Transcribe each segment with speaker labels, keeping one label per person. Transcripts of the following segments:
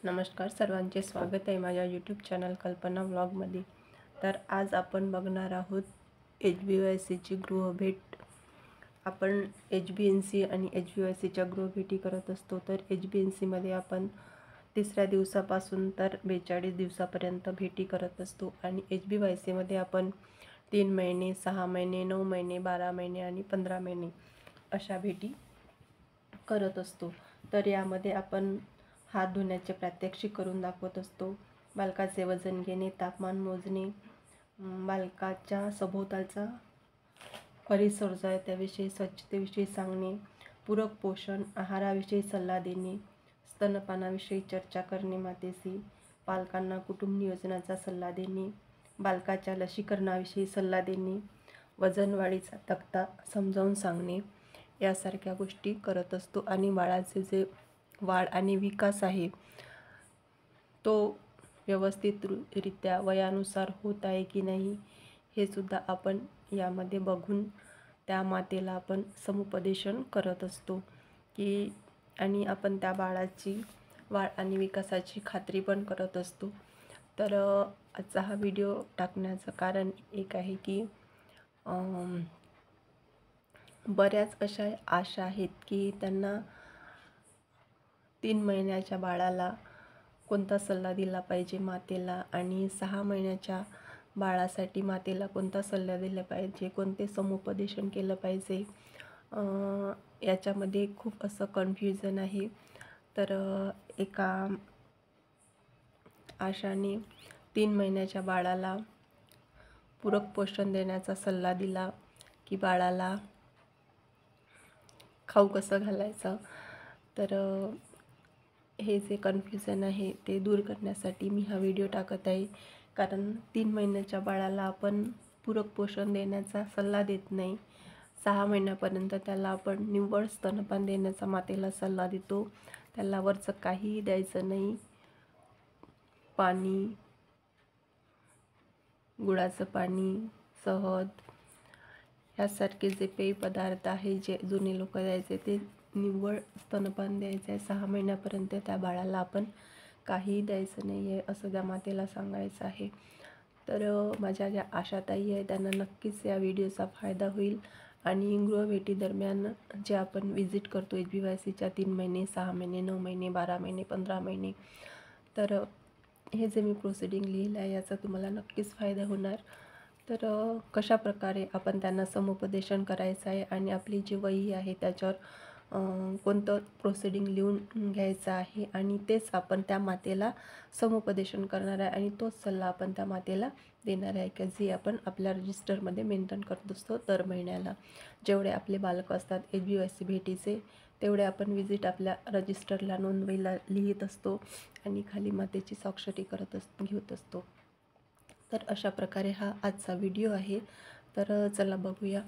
Speaker 1: नमस्कार सर्वांचे स्वागत आहे माझ्या यूट्यूब चॅनल कल्पना व्लॉगमध्ये। तर आज आपण बघणार आहोत HBYCची गृहभेट। आपण HBNC आणि HBYCच्या गृहभेटी करत असतो। तर HBNCमध्ये आपण तिसऱ्या दिवसापासून तर 42 दिवसापर्यंत भेटी करत असतो आणि HBYCमध्ये आपण 3 महिने, 6 महिने, 9 महिने, 12 महिने आणि 15 महिने अशा भेटी करत असतो। तर यामध्ये आपण हात धुण्याचे प्रात्यक्षिक करून दाखवत असतो। बालकाचे वजन घेणे, तापमान मोजणे, बालकाच्या सभोवतालचा परिसर जो आहे त्याविषयी, स्वच्छतेविषयी सांगणे, पूरक पोषण आहाराविषयी सल्ला देणे, स्तनपानाविषयी चर्चा करणे मातेशी, पालकांना कुटुंब नियोजनाचा सल्ला देणे, बालकाच्या लसीकरणाविषयी सल्ला देणे, वजन वाढीचा तक्ता समजावून सांगणे यासारख्या गोष्टी करत असतो। आणि बाळाचे जे वाढ आणि विकास आहे तो व्यवस्थितरित्या वयानुसार होत आहे की नाही हे सुद्धा आपण यामध्ये बघून त्या मातेला आपण समुपदेशन करत असतो की आणि आपण त्या बाळाची वाढ आणि विकासाची खात्री पण करत असतो। तर आजचा हा व्हिडिओ टाकण्याचं कारण एक आहे की बऱ्याच अशा आशा आहेत की त्यांना 3 महिन्याच्या बाळाला कोणता सल्ला दिला पाहिजे मातेला आणि 6 महिन्याच्या बाळासाठी मातेला कोणता सल्ला दिला पाहिजे, कोणते समुपदेशन केलं पाहिजे, याच्यामध्ये खूप असं कन्फ्युजन आहे। तर एका आशाने 3 महिन्याच्या बाळाला पूरक पोषण देण्याचा सल्ला दिला की बाळाला खाऊ कसं घालायचं। तर हे जे कन्फ्युजन आहे ते दूर करण्यासाठी मी हा व्हिडिओ टाकत आहे। कारण 3 महिन्याच्या बाळाला आपण पूरक पोषण देण्याचा सल्ला देत नाही, 6 महिन्यापर्यंत त्याला आपण निव्वळ स्तनपान देण्याचा मातेला सल्ला देतो। त्याला वरचं काहीही द्यायचं नाही, पाणी, गुळाचं पाणी, शहद यासारखे जे पेय पदार्थ आहे जे जुने लोक द्यायचे ते निव्वळ स्तनपान द्यायचं आहे। 6 महिन्यापर्यंत त्या बाळाला आपण काही द्यायचं नाही आहे असं त्या मातेला सांगायचं आहे। तर माझ्या ज्या आशाताई आहे त्यांना नक्कीच या व्हिडिओचा फायदा होईल। आणि गृहभेटी दरम्यान जे आपण विजिट करतो HBYCच्या 3 महिने, 6 महिने, 9 महिने, 12 महिने, 15 महिने, तर हे जे मी प्रोसिडिंग लिहिलं आहे याचा तुम्हाला नक्कीच फायदा होणार। तर कशा प्रकारे आपण त्यांना समुपदेशन करायचं आहे आणि आपली जी वही आहे त्याच्यावर कोणतं प्रोसिडिंग लिहून घ्यायचं आहे आणि तेच आपण त्या मातेला समुपदेशन करणार आहे आणि तोच सल्ला आपण त्या मातेला देणार आहे की जे आपण आपल्या रजिस्टरमध्ये मेंटेन करत असतो। दर महिन्याला जेवढे आपले बालक असतात HBYC भेटीचे तेवढे आपण विजिट आपल्या रजिस्टरला नोंदवायला लिहित असतो आणि खाली मातेची स्वाक्षरी घेत असतो। तर अशा प्रकारे हा आजचा व्हिडिओ आहे। तर चला बघूया।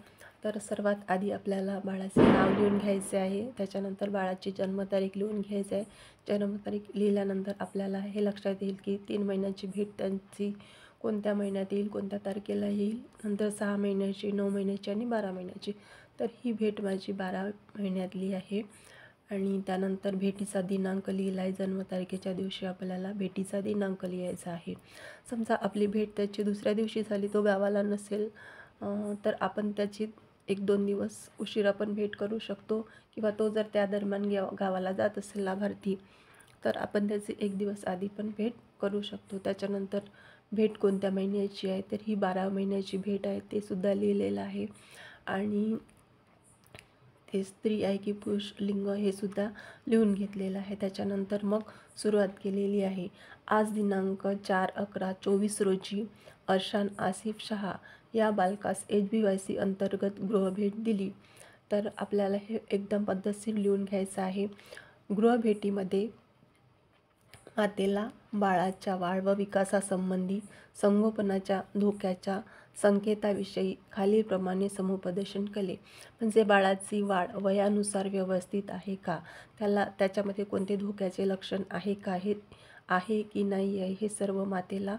Speaker 1: तर सर्वात आधी आपल्याला बाळाचे नाव लिहून घ्यायचे आहे, त्याच्यानंतर बाळाची जन्मतारीख लिहून घ्यायची आहे। जन्मतारीख लिहिल्यानंतर आपल्याला हे लक्षात येईल की 3 महिन्याची भेट त्यांची कोणत्या महिन्यात येईल, कोणत्या तारखेला येईल, नंतर 6 महिन्याची, 9 महिन्याची आणि 12 महिन्याची। तर ही भेट माझी 12 महिन्यातली आहे। आणि त्यानंतर भेटीचा दिनांक लिहिला आहे, जन्मतारखेच्या दिवशी आपल्याला भेटीचा दिनांक लिहायचा आहे। समजा आपली भेट त्याची दुसऱ्या दिवशी झाली, तो गावाला नसेल तर आपण त्याची 1-2 दिवस उशिरा पण भेट करू शकतो किंवा तो जर त्या दरम्यान गावाला जात असेल लाभार्थी तर आपण त्याची 1 दिवस आधी पण भेट करू शकतो। त्याच्यानंतर भेट कोणत्या महिन्याची आहे तर ही 12 महिन्याची भेट आहे ते सुद्धा लिहिलेलं आहे। आणि ते स्त्री आहे की पुरुष लिंग हे सुद्धा लिहून घेतलेलं आहे। त्याच्यानंतर मग सुरुवात केलेली आहे। आज दिनांक 4/11/24 रोजी अर्शान आसिफ शहा या बालकास HBYC अंतर्गत गृहभेट दिली। तर आपल्याला हे एकदम पद्धतशीर लिहून घ्यायचं आहे। गृहभेटीमध्ये मातेला बाळाच्या वाढ व विकासासंबंधी संगोपनाच्या धोक्याच्या संकेताविषयी खालीलप्रमाणे समुपदेशन केले। म्हणजे बाळाची वाढ वयानुसार व्यवस्थित आहे का, त्याच्यामध्ये कोणते धोक्याचे लक्षण आहे का, हे आहे की नाही आहे हे सर्व मातेला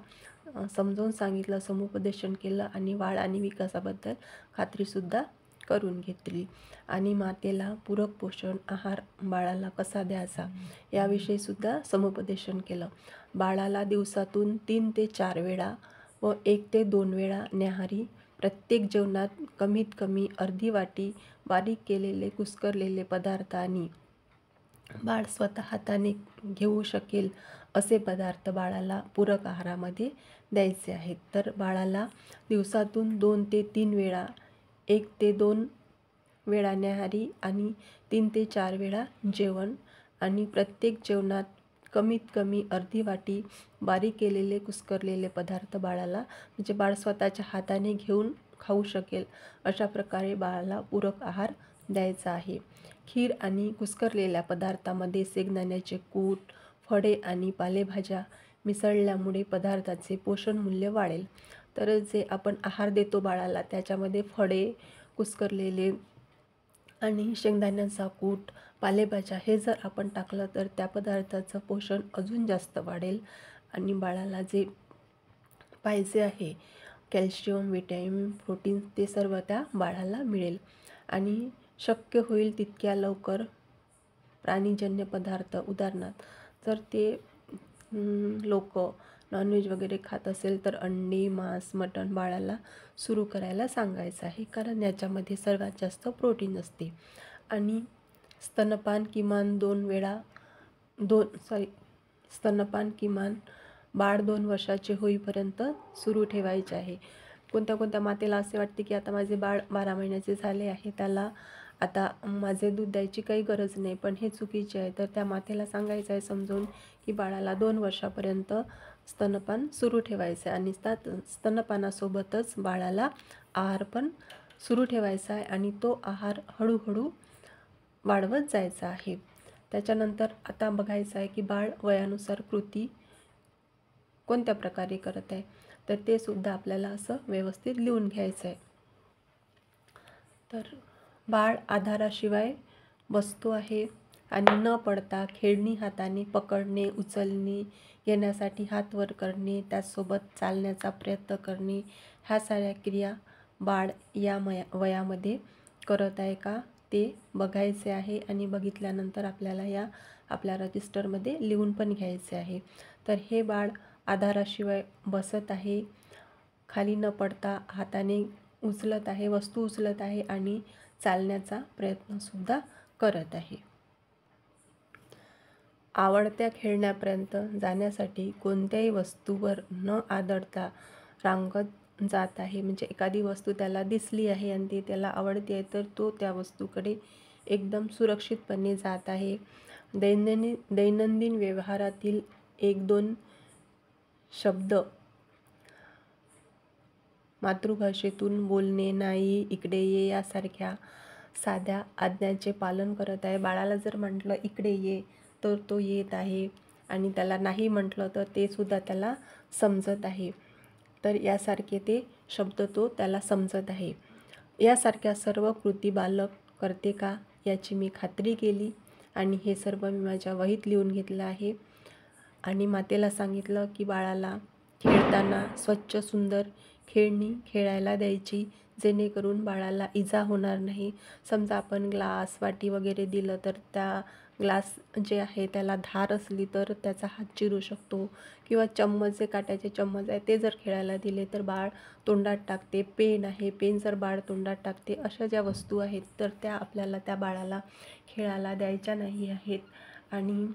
Speaker 1: समजावून सांगितलं, समुपदेशन केलं आणि वाढ आणि विकासाबद्दल खात्रीसुद्धा करून घेतली आणि मातेला पूरक पोषण आहार बाळाला कसा द्यायचा याविषयी सुद्धा समुपदेशन केलं. बाळाला दिवसातून 3 ते 4 वेळा व 1 ते 2 वेळा न्याहारी प्रत्येक जेवणात कमीत कमी अर्धी वाटी बारीक केलेले कुस्करलेले पदार्थ आणि बाळ स्वतः हाताने घेऊ शकेल असे पदार्थ बाळाला पूरक आहारामध्ये द्यायचे आहेत. तर बाळाला दिवसातून 2 ते 3 वेळा 1 ते 2 वेळा न्याहारी आणि 3 ते 4 वेळा जेवण आणि प्रत्येक जेवणात कमीत कमी अर्धी वाटी बारीक केलेले कुस्करलेले पदार्थ बाळाला म्हणजे बाळ स्वतःच्या हाताने घेऊन खाऊ शकेल अशा प्रकारे बाळाला पूरक आहार द्यायचा आहे. खीर आणि कुस्करलेल्या पदार्थामध्ये शेंगदाण्याचे कूट, फळे आणि पालेभाज्या मिसळल्यामुळे पदार्थाचे पोषण मूल्य वाढेल. तर जे आपण आहार देतो बाळाला त्याच्यामध्ये फळे, कुस्करलेले आणि शेंगदाण्याचा कूट, पालेभाज्या हे जर आपण टाकलं तर त्या पदार्थाचं पोषण अजून जास्त वाढेल आणि बाळाला जे पाहिजे आहे कॅल्शियम, व्हिटॅमिन, प्रोटीन ते सर्व त्या बाळाला मिळेल. आणि शक्य होईल तितक्या लवकर प्राणीजन्य पदार्थ उदाहरणार्थ जर ते लोक नॉनव्हेज वगैरे खात असेल तर अंडी, मांस, मटण बाळाला सुरू करायला सांगायचं आहे, कारण याच्यामध्ये सर्वात जास्त प्रोटीन असते. आणि स्तनपान किमान स्तनपान किमान बाळ 2 वर्षाचे होईपर्यंत सुरू ठेवायचे आहे. कोणत्या मातेला असे वाटते की आता माझे बाळ 12 महिन्याचे झाले आहे, त्याला आता माझे दूध द्यायची काही गरज नाही, पण हे चुकीचे आहे. तर त्या मातेला सांगायचं आहे समजून की बाळाला 2 वर्षापर्यंत स्तनपान सुरू ठेवायचं आहे आणि स्तनपानासोबतच बाळाला आहार पण सुरू ठेवायचा आहे आणि तो आहार हळूहळू वाढवत जायचा आहे. त्याच्यानंतर आता बघायचं आहे की बाळ वयानुसार कृती कोणत्या प्रकारे करत आहे, तर ते सुद्धा आपल्याला असं व्यवस्थित लिहून घ्यायचं आहे. तर बाळ आधाराशिवाय बसतो आहे आणि न पडता खेळणी हाताने पकडणे, उचलणे, घेण्यासाठी हात वर करणे, त्याचसोबत चालण्याचा प्रयत्न करणे, ह्या साऱ्या क्रिया बाळ या वयामध्ये करत आहे का ते बघायचे आहे आणि बघितल्यानंतर आपल्याला या आपल्या रजिस्टरमध्ये लिहून पण घ्यायचे आहे. तर हे बाळ आधाराशिवाय बसत आहे, खाली न पडता हाताने उचलत आहे, वस्तू उचलत आहे आणि चालण्याचा प्रयत्नसुद्धा करत आहे. आवडत्या खेळण्यापर्यंत जाण्यासाठी कोणत्याही वस्तूवर न आदळता रांगत जात आहे. म्हणजे एखादी वस्तू त्याला दिसली आहे आणि ती त्याला आवडते आहे तर तो त्या वस्तूकडे एकदम सुरक्षितपणे जात आहे. दैनंदिन व्यवहारातील 1-2 शब्द मातृभाषेतून बोलणे, नाही, इकडे ये यासारख्या साध्या आज्ञांचे पालन करत आहे. बाळाला जर म्हटलं इकडे ये तर तो येत आहे आणि त्याला नाही म्हटलं तर ते सुद्धा त्याला समजत आहे. तर यासारखे ते शब्द तो त्याला समजत आहे. यासारख्या सर्व कृती बालक करते का याची मी खात्री केली आणि हे सर्व मी माझ्या वहीत लिहून घेतलं आहे. आणि मातेला सांगितलं की बाळाला खेळताना स्वच्छ सुंदर खेळणी खेळायला द्यायची, जेणेकरून बाळाला इजा होणार नाही. समजा आपण ग्लास, वाटी वगैरे दिलं तर त्या ग्लास जे आहे त्याला धार असली तर त्याचा हात चिरू शकतो, किंवा चम्मच जे काट्याचे चम्मच आहे ते जर खेळायला दिले तर बाळ तोंडात टाकते. पेन आहे, पेन जर बाळ तोंडात टाकते. अशा ज्या वस्तू आहेत तर त्या आपल्याला त्या बाळाला खेळायला द्यायच्या नाही आहेत आणि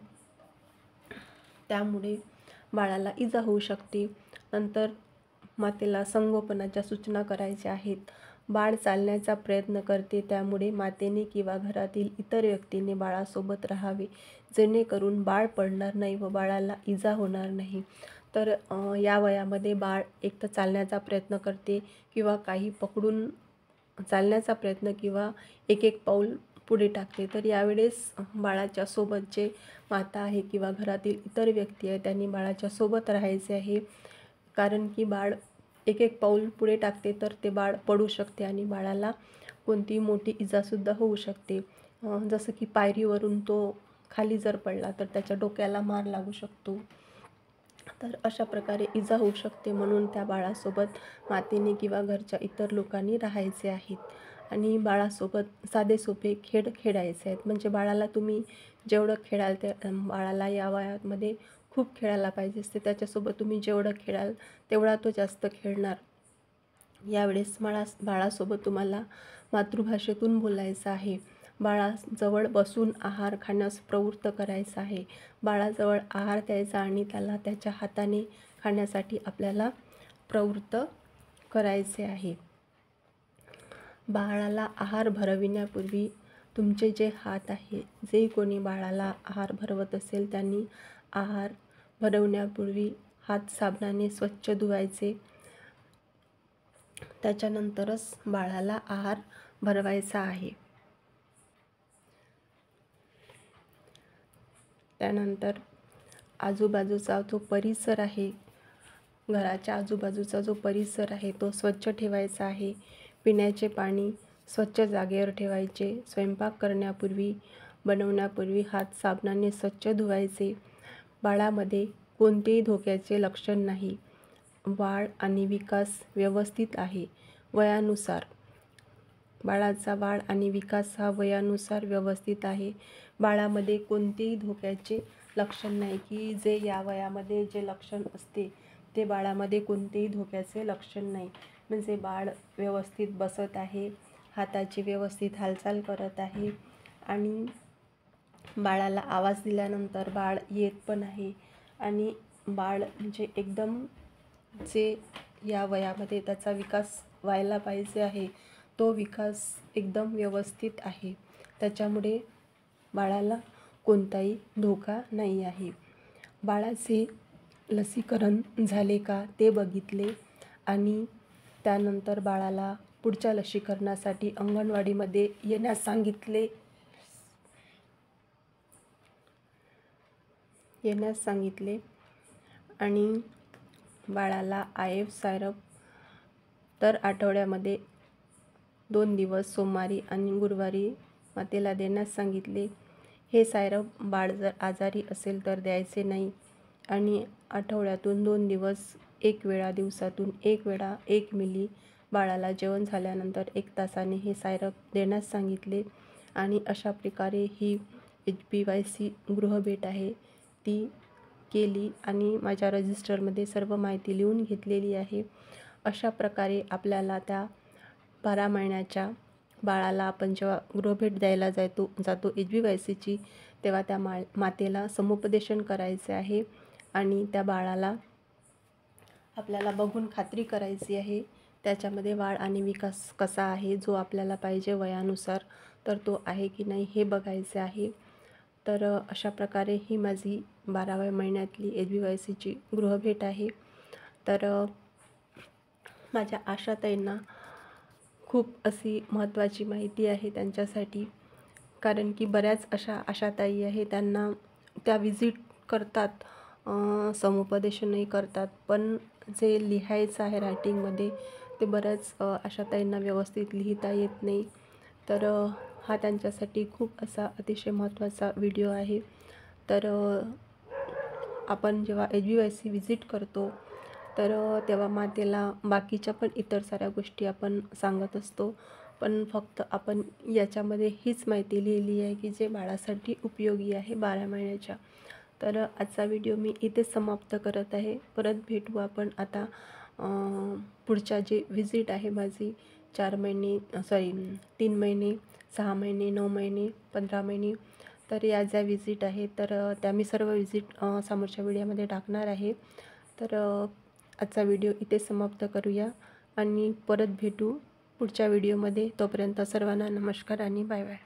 Speaker 1: त्यामुळे बाळाला इजा होऊ शकते. नंतर मातेला संगोपनाच्या सूचना करायच्या आहेत. बाळ चालण्याचा प्रयत्न करते, त्यामुळे मातेने किंवा घरातील इतर व्यक्तीने बाळासोबत राहावे, जेणेकरून बाळ पडणार नाही व बाळाला इजा होणार नाही. तर या वयामध्ये बाळ एक तर चालण्याचा प्रयत्न करते किंवा काही पकडून चालण्याचा प्रयत्न किंवा एक पाऊल पुढे टाकते. तर यावेळेस बाळाच्या सोबत जे माता आहे किंवा घरातील इतर व्यक्ती आहे त्यांनी बाळाच्या सोबत राहायचे आहे, कारण की बाळ एक पाऊल पुढे टाकते तर ते बाळ पडू शकते आणि बाळाला कोणती मोठी इजासुद्धा होऊ शकते. जसं की पायरीवरून तो खाली जर पडला तर त्याच्या डोक्याला मार लागू शकतो. तर अशा प्रकारे इजा होऊ शकते, म्हणून त्या बाळासोबत मातेने किंवा घरच्या इतर लोकांनी राहायचे आहेत. आणि बाळासोबत साधे सोपे खेळ खेळायचे आहेत. म्हणजे बाळाला तुम्ही जेवढं खेळाल ते बाळाला या वयामध्ये खूप खेळायला पाहिजे असते. त्याच्यासोबत तुम्ही जेवढं खेळाल तेवढा तो जास्त खेळणार. यावेळेस बाळासोबत तुम्हाला मातृभाषेतून बोलायचं आहे. बाळाजवळ बसून आहार खाण्यास प्रवृत्त करायचं आहे. बाळाजवळ आहार द्यायचा आणि त्याला त्याच्या हाताने खाण्यासाठी आपल्याला प्रवृत्त करायचे आहे. बाळाला आहार भरविण्यापूर्वी तुमचे जे हात आहे, जे कोणी बाळाला आहार भरवत असेल त्यांनी आहार भरवण्यापूर्वी हात साबणाने स्वच्छ धुवायचे. त्याच्यानंतरच बाळाला आहार भरवायचा आहे. त्यानंतर आजूबाजूचा जो परिसर आहे, घराच्या आजूबाजूचा जो परिसर आहे तो स्वच्छ ठेवायचा आहे. पिण्याचे पाणी स्वच्छ जागेवर ठेवायचे. स्वयंपाक करण्यापूर्वी बनवण्यापूर्वी हात साबणाने स्वच्छ धुवायचे. बाळामध्ये कोणतेही धोक्याचे लक्षण नाही. वाढ आणि विकास व्यवस्थित आहे. वयानुसार बाळाचा वाढ आणि विकास हा वयानुसार व्यवस्थित आहे. बाळामध्ये कोणतेही धोक्याचे लक्षण नाही, की जे या वयामध्ये जे लक्षण असते ते बाळामध्ये कोणतेही धोक्याचे लक्षण नाही. म्हणजे बाळ व्यवस्थित बसत आहे, हाताची व्यवस्थित हालचाल करत आहे आणि बाळाला आवाज दिल्यानंतर बाळ येत पण आहे आणि बाळ म्हणजे एकदम जे या वयामध्ये त्याचा विकास व्हायला पाहिजे आहे तो विकास एकदम व्यवस्थित आहे. त्याच्यामुळे बाळाला कोणताही धोका नाही आहे. बाळाचे लसीकरण झाले का ते बघितले आणि त्यानंतर बाळाला पुढच्या लसीकरणासाठी अंगणवाडीमध्ये येण्यास सांगितले आणि बाळाला IF सायरप दर आठवड्यामध्ये 2 दिवस सोमवारी आणि गुरुवारी मातेला देण्यास सांगितले. हे सायरप बाळ जर आजारी असेल तर द्यायचे नाही आणि आठवड्यातून 2 दिवस दिवसातून 1 वेळा 1 मिली बाळाला जेवण झाल्यानंतर 1 तासाने हे सायरप देण्यास सांगितले. आणि अशा प्रकारे ही HBYC गृहभेट आहे ती केली आणि माझ्या रजिस्टरमध्ये सर्व माहिती लिहून घेतलेली आहे. अशा प्रकारे आपल्याला त्या 12 महिन्याच्या बाळाला आपण जेव्हा गृहभेट द्यायला जातो HBYCची तेव्हा त्या मातेला समुपदेशन करायचे आहे आणि त्या बाळाला आपल्याला बघून खात्री करायची आहे त्याच्यामध्ये वाढ आणि विकास कसा आहे, जो आपल्याला पाहिजे वयानुसार तर तो आहे की नाही हे बघायचे आहे. तर अशा प्रकारे ही माझी 12व्या महिन्यातली HBYCची गृहभेट आहे. तर माझ्या आशाताईंना खूप अशी महत्त्वाची माहिती आहे त्यांच्यासाठी, कारण की बऱ्याच अशा आशाताई आहे त्यांना त्या विजिट करतात, समुपदेशनही करतात, पण जे लिहायचं आहे रायटिंगमध्ये ते बऱ्याच आशाताईंना व्यवस्थित लिहिता येत नाही. तर हा त्यांच्यासाठी खूप असा अतिशय महत्त्वाचा व्हिडिओ आहे. तर आपण जेव्हा HBYC विजिट करतो तर तेव्हा मातेला बाकीच्या पण इतर साऱ्या गोष्टी आपण सांगत असतो, पण फक्त आपण याच्यामध्ये हीच माहिती लिहिली आहे की जे बाळासाठी उपयोगी आहे 12 महिन्याच्या. तर आजचा व्हिडिओ मी इथेच समाप्त करत आहे. परत भेटू आपण आता पुढच्या जे व्हिजिट आहे माझी 3 महिने 6 महिने 9 महिने 15 महिने, तर या ज्या व्हिजिट आहे तर त्या मी सर्व व्हिजिट समोरच्या व्हिडिओमध्ये टाकणार आहे. तर आजचा व्हिडिओ इथे समाप्त करूया आणि परत भेटू पुढच्या व्हिडिओमध्ये. तोपर्यंत सर्वांना नमस्कार आणि बाय बाय.